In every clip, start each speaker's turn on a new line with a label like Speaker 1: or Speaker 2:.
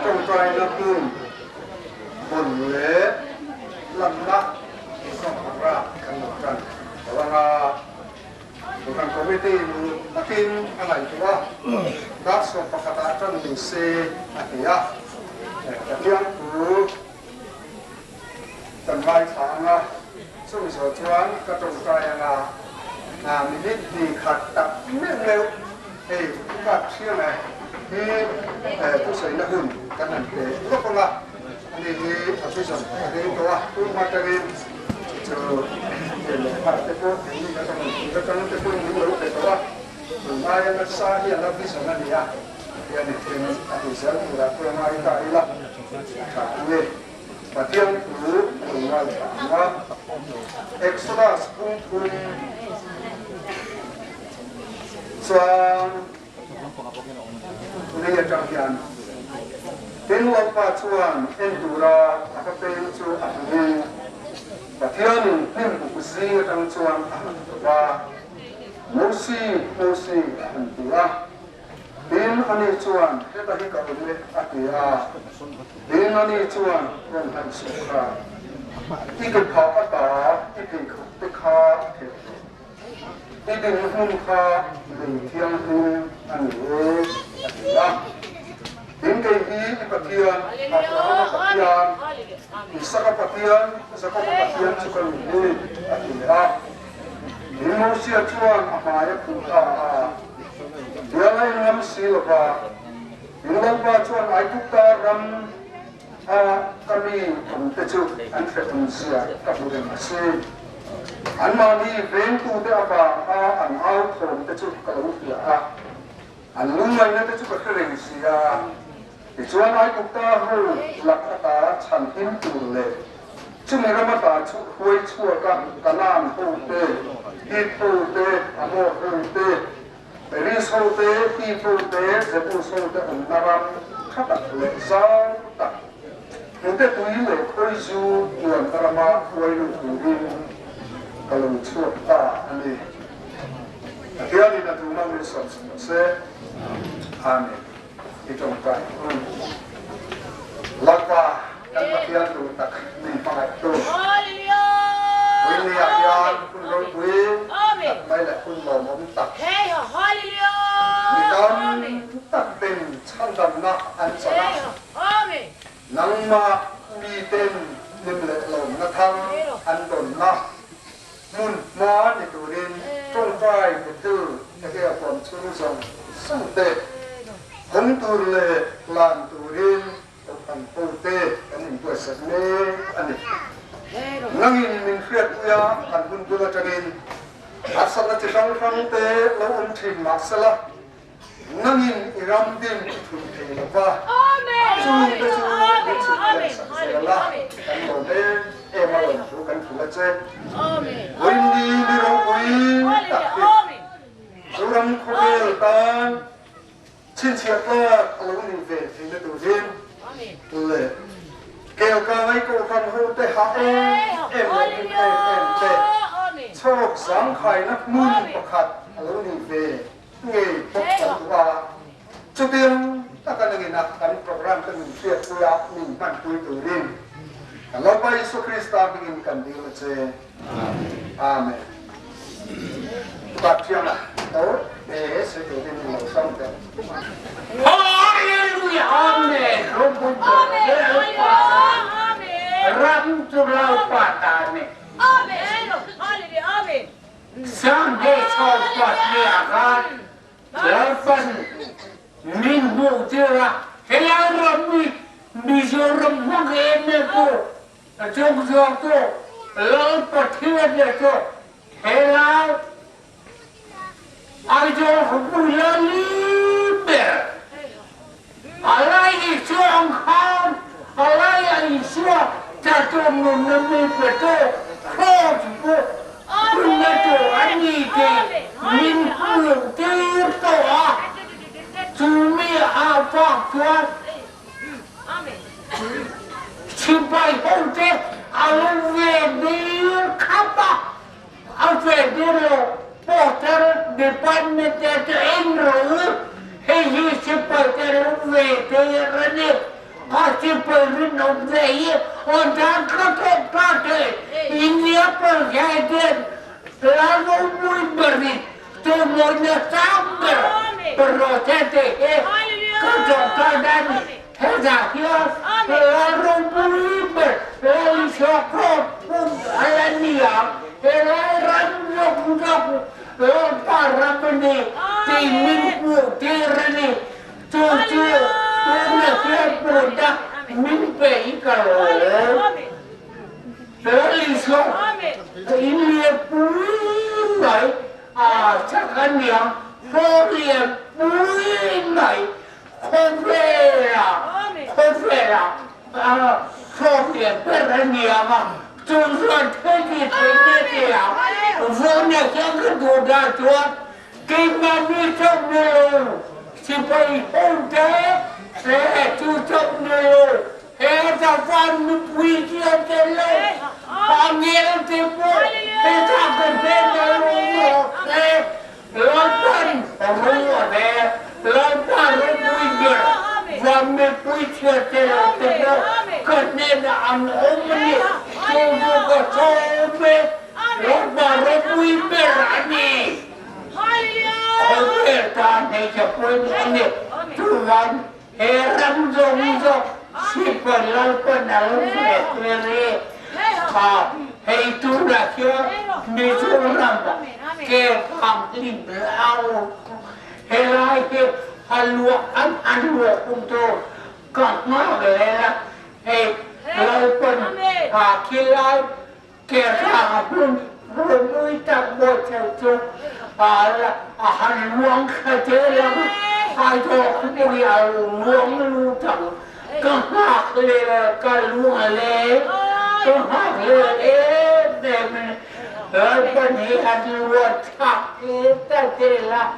Speaker 1: Tawngtai na Hmun bun le Hlanna Kohhran kan Hlanna bukan komite Pathian alai tua gas so pakata tan ni se atia Pathian ku tan mai thanga sung so chuan ka Tawngtai na minit ni khat tak me leu ka chiang này tu soi na Hmun kan nan te ko ko la ani hi association ani to tu ma ta ni cho le pa te ko ni ka ta te ko ni lo te to mai na sa hi na vi sa na ni ya ni te ni ani sa ku ra ko mai ta ila ka ni Pathian ku ngal ma Exodus pun chuan ni atang hian tin lo pa chuan en tura aka pen chu a ni Pathian nim ku zi atang chuan wa mosi an tura tin ani chuan heta hi ka le atia tin ani chuan ron han su kha ti ke pha ka ta ti ke khu te kha ke ti ding Hmun kha ding thiang hu an le atia tin ke hi Pathian Pathian isaka Pathian chu kan ni atia tin mo sia chuan a ma ya khu ta dia lain ngam silva ingam ba chuan ai tu ta ram kami te chu an fetun sia ka bu den se an ma ni ven tu te apa an au thom te chu ka lu ya an lung mai na te chu ka khreng sia ti chuan ai tu ta hu lak ta chan hin tu le chu me ram ta chu huai chu ka nam hu te hi tu te amo hu te ri so te ti fu te ze pu so te an naram khata le zau ta Nute tui le koi zu tuan karama koi lu tuin kalau chuak ta ani Pathian ina tu na mi sam se amen itong tai lagwa kan Pathian tu tak ni pangat tu hallelujah ini ayan kun ro tui amen mai la kun lo mom tak hey hallelujah ni kan tak ten chan dam na an sana amen nang ma mi ten nim le lom na thang an don na mun ma ni turin Tawngtai Bethel-na ke apon chung song sang te hong tur le lan turin an pu te an in pu sa ne ani nang in min khiat ya an bun bula tangin asal na chang phang te lo thim ma sala nangin iram din thun te ba amen amen kan mo de e ma lo chu kan thula che amen oi ni ro oi amen suram khobel tan chin chia ta lo ni ve thing na tu din amen le kêu ca ai ko kan hu te ha em chok sang khai na mun pakhat lo ni ve nghe bốc chân qua trước tiên ta cần nghe nạp cái program cái mình tuyệt vời mình ban cuối từ đêm lâu bay Jesus Christ mình cần đi là chơi amen bác chiang à tốt để sẽ từ đêm mình xong rồi
Speaker 2: hallelujah amen amen ram cho lao pata ne
Speaker 3: amen hallelujah amen
Speaker 2: sang để cho Phật nhà gan để phân mình vụ chưa ra thế là rầm mi giờ rầm hoang em nè cô trong giờ cô lão Pathian nè cô thế là ai cho không vui là liber alai chuang kham alai ai xua cha cho mình nó mi phải cô khó chứคุณแม่ตัวอันนี้เองมินเพื่อนเตี้ยตัวจูมีอาฟากตัวชิบายห้องเจ้าเอาเวดีขับเอาเวดีโลโปรเตอร์เดปันเมเตอร์เองหรือเฮ he separately waited possible of the year on that party in the upper garden. Lavo muy bari to mona samba protete controlan hezakio lavo muy bari sopro alania ramlo paramani timin tirani tu product min pe karo Really so. Ini pun mai cakap ni boleh pun mai konfera soalnya berani apa tujuan terjadi dia zona yang kedua tuan kita ni cakap supaya kita tutup dulu. Kawan pujian telah panggil tipu, kita kebenar rumah, lawan pujian, kami pujian telah kenaan umni, tujuh kesobe, lawan pujian berani. Kita ni sepunya ni Tuhan heran zong. Sipalal panal sekere, hei tu rakyat ni orang ke panglim lau, helai ke haluan untuk kakak lela, hei lau pan kilai ke rabun rumui tak bocor tu, haluan kejelang, ayo punya luang lutang. Kahak le kaluang le kahak le dem pani aduat tak kita telah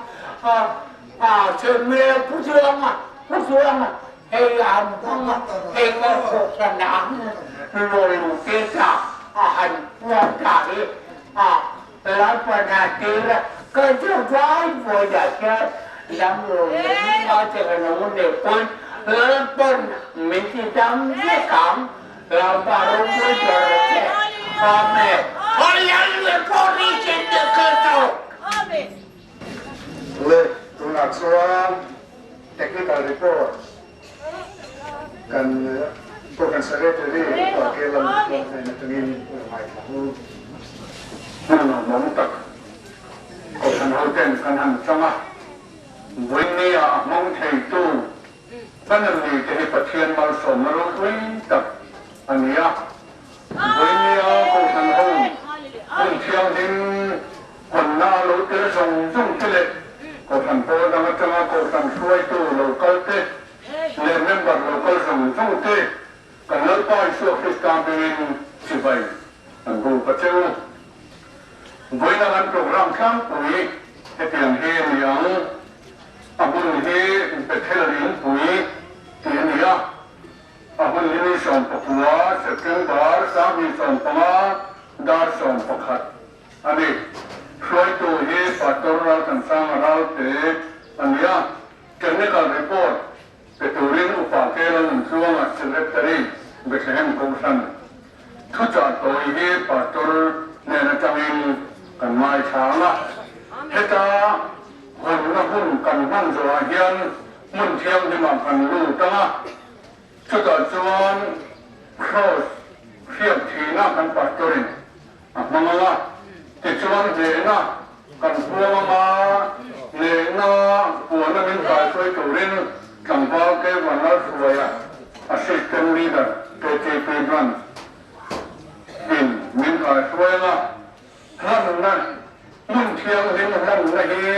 Speaker 2: semua pujuang hei ampang hei kesenangan lalu kita puan kali lapan hati kejagaan wajah yang macam mana pun Lepas mesti dam sekam, baru berjalan. Amin. Kalian lepori cendek kau. Amin.
Speaker 1: Le, tunjuk soal technical report. Kan bukan sekretari, wakilan dengan mai tahu. Namun tak. Kau kan hotel kan sama. Ini among itu. Karena ni jadi Pathian malsom merupakan tak ania, ania kau sanhong, tiang din Hlanna lalu tersong telet, kau sanpo dengan tengah kau sansuai tu lokal te, member lokal song te, kan lepas isu Kristen dengan sipai, angku kecil, boleh dengan program kampui, yang yang Abang ini Bethlehem Pui, ini ya. Abang ini Papua, September, Sami Sampama, Dar Sampakat. Adik, suatu ini pastoral tentang ral te, ini ya. Technical report, Beturin upakelan suang sekretari Bethlehem Kohhran. Tujuan tu ini pastor nena kami kan mai chala. Kita Hlanna kan manzuahian muntiang di makan lu tengah sudah cuan cross siap tina kan pastorin mengalah dicuan jena kan puama nena puana minta suai turin kampal ke mana suaya assistant leader PTP branch minta suaya Hlanna muntiang di Hlanna lagi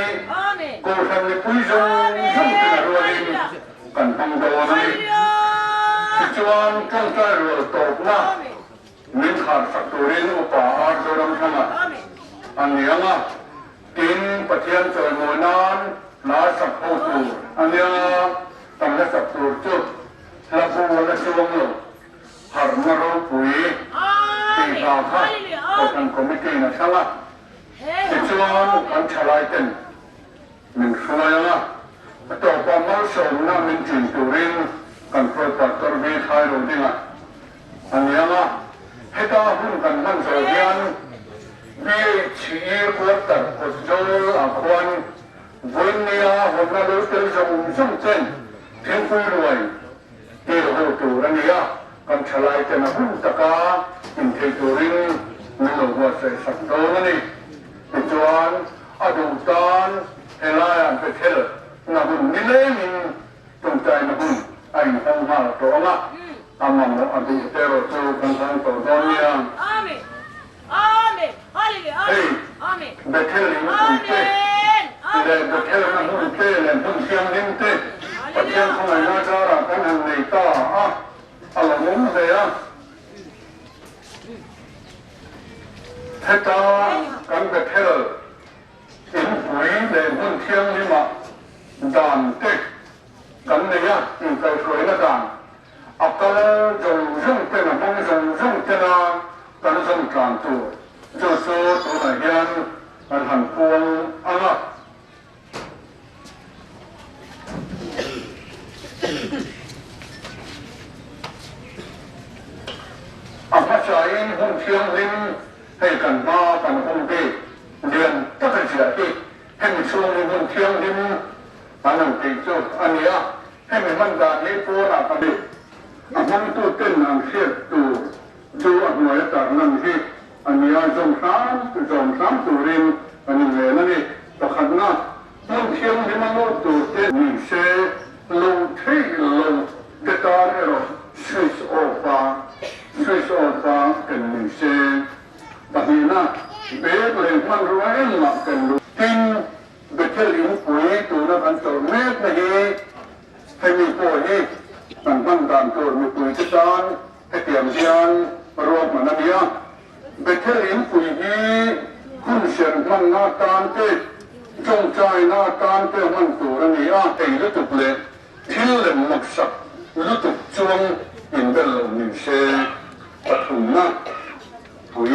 Speaker 1: kau sampai puisong tidak ruahin kan panggawan ini tujuan kan terus topna minhar sakturin upah dalam sama anianga tin Pathian cermonan la sakhutu anianga tangga saktur tu lapu wala suwanglo harmaro pui tihaha bukan komite na sama tujuan kan chalaitan min suaya ต่อไปมาส่งน้ำมินจินตุรินกันโปรดปัตตอร์วีไทยรู้ดิงะอันนี้นะให้ตาหุ่นกันมันโซเดียนวีชีกวดตัดกุศลอาควันวันนี้หุ่นนั้นรู้เรื่องสุ่มเส้นเทียนฟูรวยเกี่ยวกับตัวนี้กันฉลายจะนับหุ่นตะกาอินเทตุรินมีโลกว่าใส่สักตัวนี่ติดจวนอดุตานเฮลายันเป็นเทลนับหุ่นนี่เลยมินจงใจนับหุ่นไอ้ห้องมาตัวละอามังอดุเตโรจูกันทั้งตัวตอนนี้
Speaker 3: อาเมนอาเมนฮาเลลูยาอาเมน
Speaker 1: เบเทลลิมุนเตเลเบเทลนับหุ่นเตเลหุ่นเทียมลิมเตปะเทียมของไอ้นาจาระกันหันในตาอะไรมุมเลยเทตากันเบเทลอินหุยเลหุ่นเทียมลิมาด่านเตกันเนี่ยอินไปสวยนะด่านอักลจงจงเตนะมงจงเตนะกันจงกลางตัวจู่ๆตัวไหนยันกันหันพวงอะไรอาภาษาอินหุ่นเทียมลิมให้กันมากันหุ่นเตเรียนตั้งแต่เสียที่ให้มันช่วงหุ่นเทียมลิมอันนั้นติดจุดอันนี้ให้มันด่านนี้ปูน่ะกันดิมันตัวเต้นนางเชียตัวจูอันหน่วยจากนั่นที่อันนี้จงสามตัวริมอันนี้เลยนั่นนี่ตะขันนะหุ่นเทียมลิมมันตัวเต้นนี่เชลงที่ลงเดตาเอโรสวิสโอฟากันนี่เชแต่นี่นะเบสเลยมันรู้เองมากันรู้ทิ้งเบเทลิมปุ๋ยตัวนั้นกันตัวเม็ดนี่ให้มีปุ๋ยมันตั้งตามตัวมีปุ๋ยที่ตานให้เตรียมเทียนรวมมันนั่นเนี่ยเบเทลิมปุ๋ยนี้คุณเสียงมันหน้าตาเตะจงใจหน้าตาเตะมันตัวนี้ไอ้ฤดูเลยที่เล่นมักสักฤดูจวงอินเดลนี่เชปฐุมนะปุ๋ย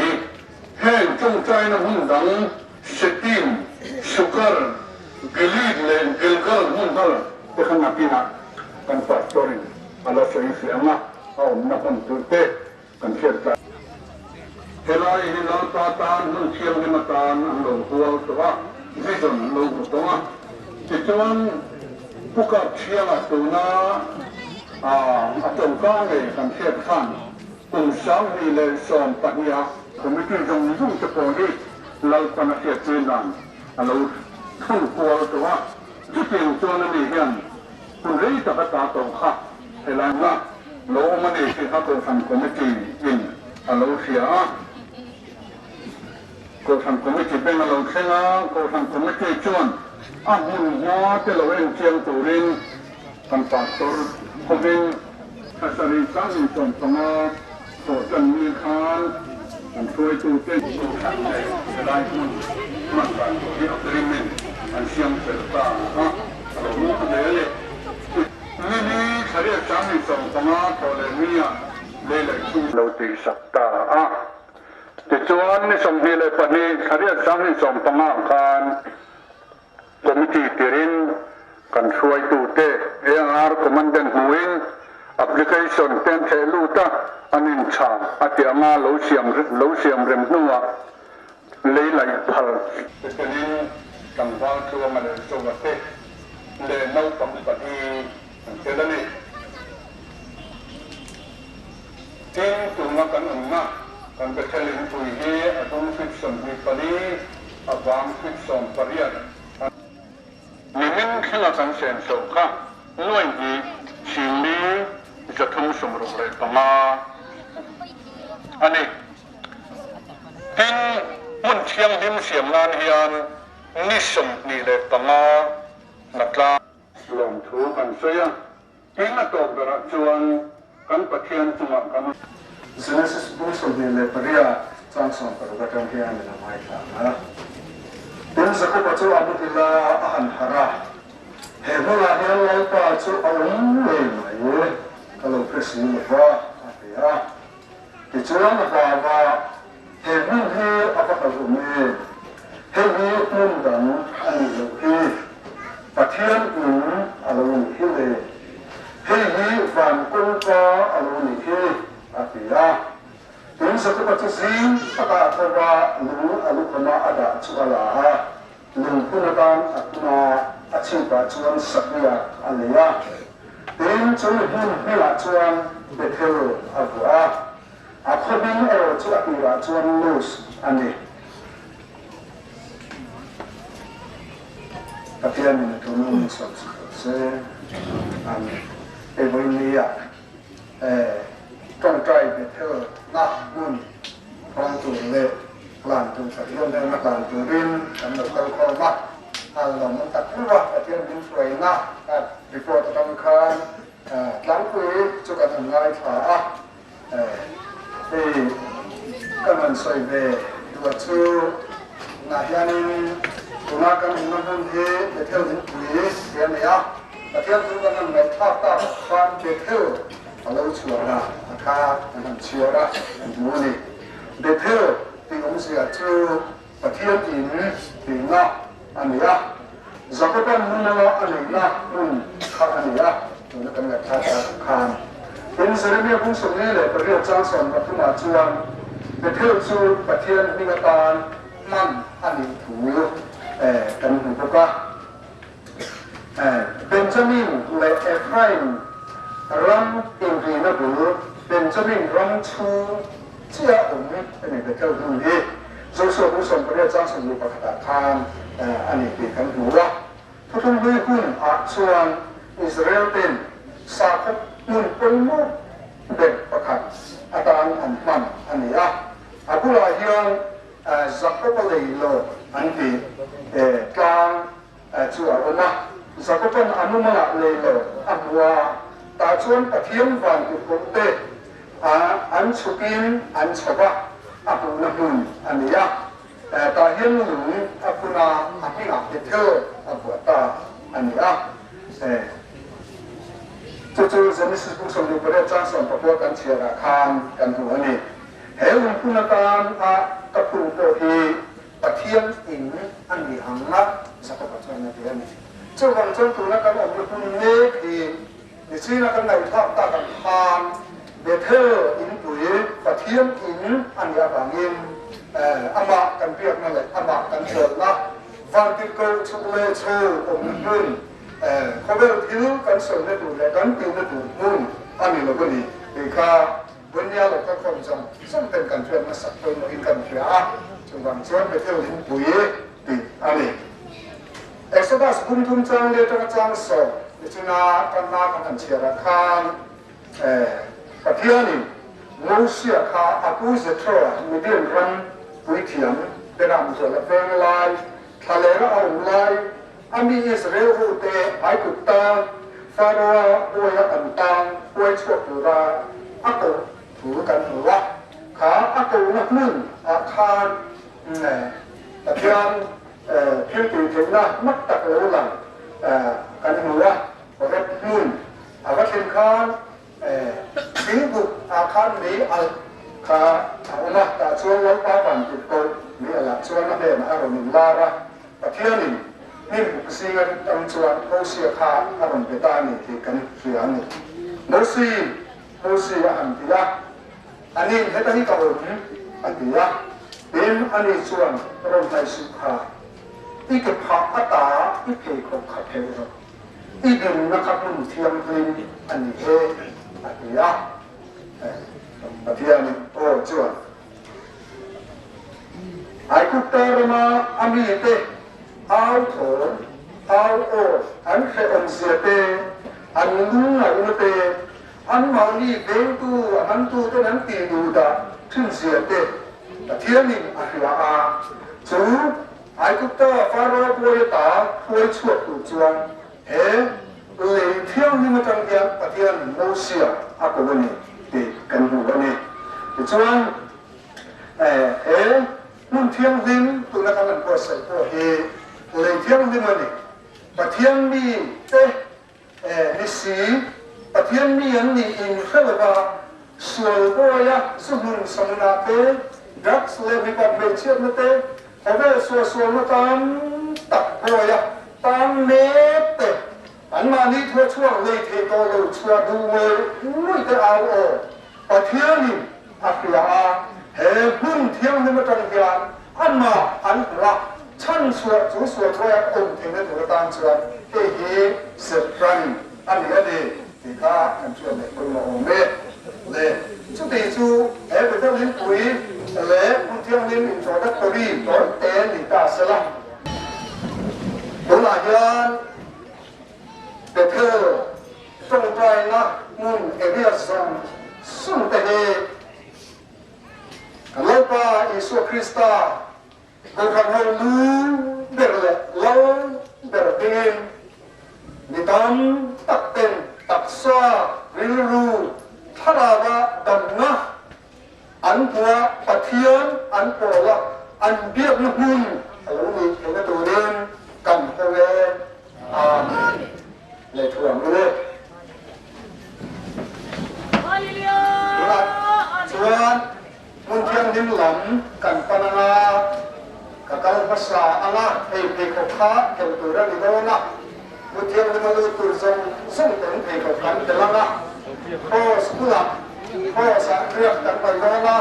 Speaker 1: แห้งจงใจนะหุ่นดังเซติมสุกร์กิลิดเลนกิลกัลหุ่นดัลเด็กนักกินะกันปัดตัวนี้อะไรเสียงนะเอาหน้าหุ่นตัวเตะกันเทียบกันเฮลายเฮลาตาตานหุ่นเทียมนิมตานอันหลงหัวตัวไม่จนหลงตัวที่จวนผู้กับเชียงตัวน่ะจงก้างเลยกันเทียบขันปุ่มซ้ำนี่เลยสอนปัญญาผมไม่คิดจงยุ่งจะพอดีเราปนเทียบเจนนั้นเราทุ่งกลัวตัวที่จริงตัวนั้นนี่ยังคุณรีตะกตาตรงข้าเฮลายนะโลมันนี่ที่เขาเป็นสังคมไม่จริงยินเราเสียก็สังคมไม่จริงเป็นเราเสียก็สังคมไม่จริงชวนหุ่นหัวที่เราเองเชียงตัวรินกันปัดตัวคนเองถ้าสรีสังนิสมสมาโสจันมีคานกันช่วยตัวเต้นตัวขันเลยจะได้มันปัดตัวที่อัตริมินอันเชียงเสตาเราลูกเลยนี่สรีสังนิสมสมาตัวเลยเนี่ยเลยชูเราตีสักตาติดจวนนี่สมดีเลยปนีสรีสังนิสมสมาการคอมมิตี้เตรินกันช่วยตัวเตะคอมมานเดนต์ฮูอินแอปพลิเคชันเต็มเทลูตาอันนินชาอัติอามาโลเซียมเรมนัวเลยไหลพัลเป็นนี้กังวลตัวมันเลยส่งมาเตะเลยน้องตั้งปฏิเจริญนี่ที่ตัวนักการเมืองกันเป็นเชลินปุยเฮอดมฟิกชันมีปฏิอวางฟิกชันปริยัตินี่มันขึ้นมากันเสียงสูงค่ะล้วนที่ชิมนี้จะทุ่มสมรุปเลยประมาอันนี้ที่มันเชียงดิมเสียงงานเฮียนนิสมนี่เลยประมานักลาลงถูกันเสียที่นักตบกระจวนกันปะเทียนจุมากันสิ่งที่บุษบนี่เลยปริยาจังสมปรุกกันเฮียนในไม่ต่างนะเป็นสักปัจจุบันที่ละอันหาระเห็นว่าเห็นเราปัจจุบันเลยไหมก็เราเพรสซิ่งว่าอะไรที่จะนั่งว่าเห็นที่อะไรก็รู้ไหมเห็นที่มุ่งดังอันนี้เราที่ปะเทียนอื่น zin taka thova lu alukona ada chuala lu punakan akuna achipa chuan sakya aleya den chun hila chuan Bethel avua akhobin ero chu akira chuan lus ani Pathian ni tunung se an evoinia Tawngtai Bethel-na Hmun phong tu le làm tu phải luôn đây mặt làm tu rin làm được câu câu mắt làm nó tập trung vào Pathian những suy na before the Tawngtai Kohhran lắng quý cho cả thằng ngay thả thì các bạn xoay về luật sư là hiện chúng ta cần một năm thế để theo những quý hiện nay Pathian chúng ta cần phải tháp ta quan Bethel ở lâu chùa là tha làm chiều ra làm gì Bethel thì ông sẽ cho Pathian in thì na anh ấy giờ các bạn muốn nói anh ấy na khác anh ấy chúng ta cần phải tháp ta khan hiện giờ bây giờ cũng sống này là bây giờ trang sản và thu nhập chuan Bethel cho Pathian đi ngang tan man anh ấy thủ cần hùng bốc Benjamin là Ephraim ram ingri na bu Benjamin ram chu chia ong ani Bethel hu hi Joshua bu som pare chang som lu pakata khan ani bi kan huwa thuthum hui hun a chuan Israel ten sa khop mun polmo ben pakhat atan an man ani abula hian Jacob leilo anti kang chu aroma Jacoban anumala leilo amwa ta chuan Pathian van ku ponte an chupin an chaba apuna hun ania ta hian lu apuna apinga Bethel abuata ania chu Genesis book som lu pare cha som papo kan chira khan kan hu ani heu puna tan kapun to hi Pathian in ani hanga sakapa chana de ani chu wang chon tu na kan om lu pun ne thì chỉ là cái này tháp ta cần tham Bethel in tuổi Pathian in anh ya bang in ama cần biết này là ama cần chờ na van tiêu câu chụp lệ châu ông luôn có vẻ thiếu cần sửa để đủ để cần tiêu để đủ luôn anh là cái gì thì cả vấn đề là các công dân không cần cần chuyện mà sắp tới in cần chuyện chúng ta chọn Bethel in tuổi thì anh Exodus bung thum trang lệ trong trang số Itulah karena akan siarakan Pathian Moses aku zetro median ran Pathian dalam jalan penglai kalera awalai ami Israel hote aikutta Pharaoh boya antang boy chokura aku bukan buah aku nak mun akan Pathian pilih mak tak ulang kan buah Orang pun, awak kan, sibuk akan ni rumah tak cuan lapan itu ni alat cuan ada yang arum lara, Pathian ni bukan tang cuan Moses arum petani kan siang ni, Moses antia, ani heta ni kau antia, dem ani cuan orang Thai suka, ikut hak ata, ikut kau khater Ibn nakapun tiang rin ani atiya Pathian cuan ai kutarama ami te au thon au an khe on siate an lunga unate an mani ventu an tu te nan ti du da thun siate Pathian atiya chu ai kutar Pharaoh boy ta boy chuak tu chuan lấy theo như một trong những Pathian Moses aku ini di kanhu ini, cuman nun theo hin tu nak akan proses lấy theo như mana Pathian ni nisi Pathian ni yang ni in khalawa sual boya suhun samuna te drugs levi pat menciat nate ada sual matam tak boya tam nete anh mà đi thuê chuông lấy thế to lâu chua đủ mới nuôi cái áo ở Pathian Africa hệ hung thiêng nên mà trong hiền ăn mà ăn lạc chân suốt chú suốt thôi ôm thiêng nên tụi ta suốt cái gì Sept anh nhớ đi thì ta ăn chuyện này cũng là ổn đấy lệ chú tỷ chú hệ với thằng lính quý lệ hung thiêng nên mình cho đất tôi đi đón tên thì ta sẽ làm đó là hiền Bethel Tawngtai na Hmun area song sung tehe kalapa Yesu Krista Kohhran ho lu berle lau berbin nitam takten taksa riru tharawa damna anpua Pathian anpola Bethlehem na Hmun aluni kena tulen kan howe amen lệ thưởng luôn chuan mun thiang nim lam kan pananga ka kal pasa anga ei pe ko kha kel tu ra ni do na mun thiang nim lu tu zong song ten pe ko kan te langa ho skula ho sa riak kan pa do na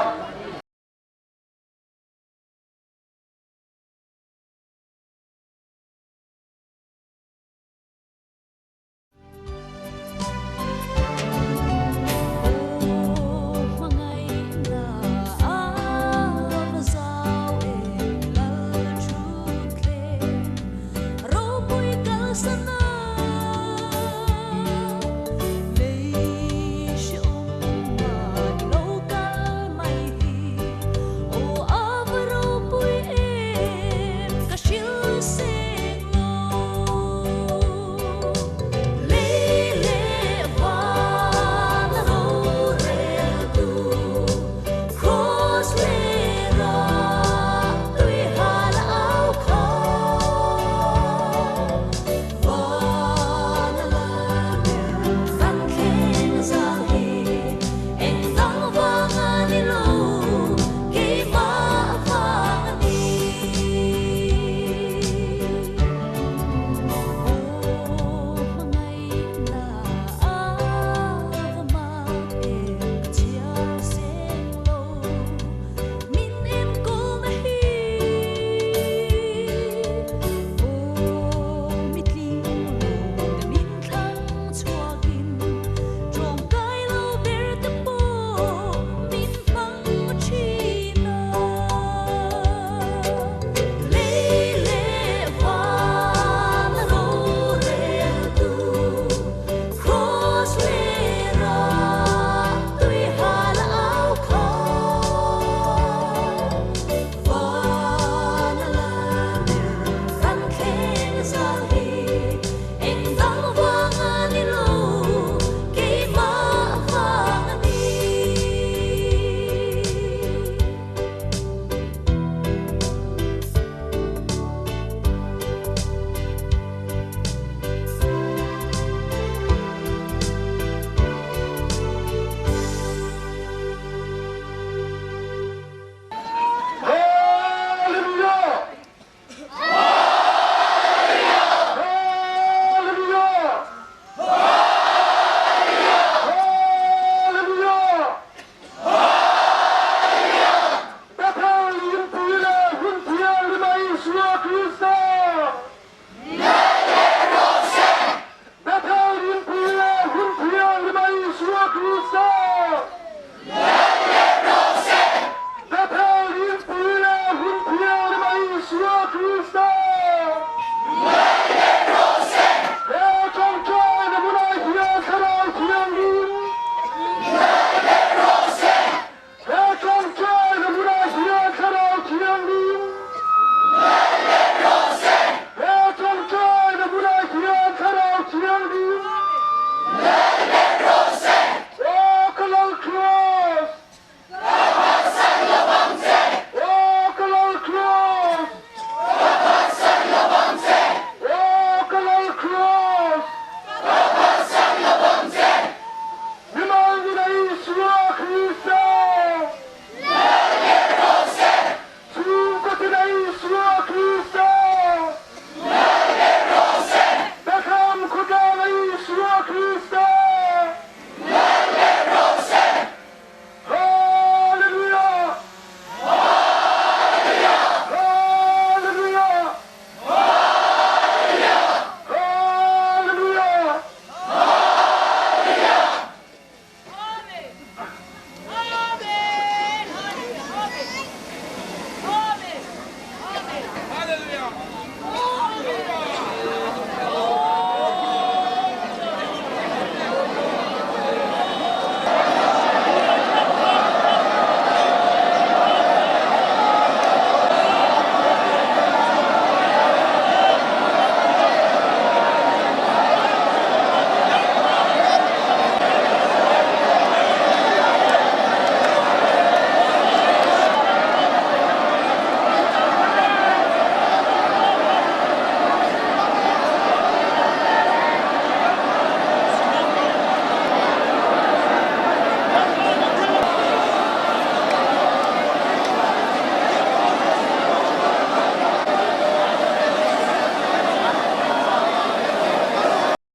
Speaker 1: Yesu Kristo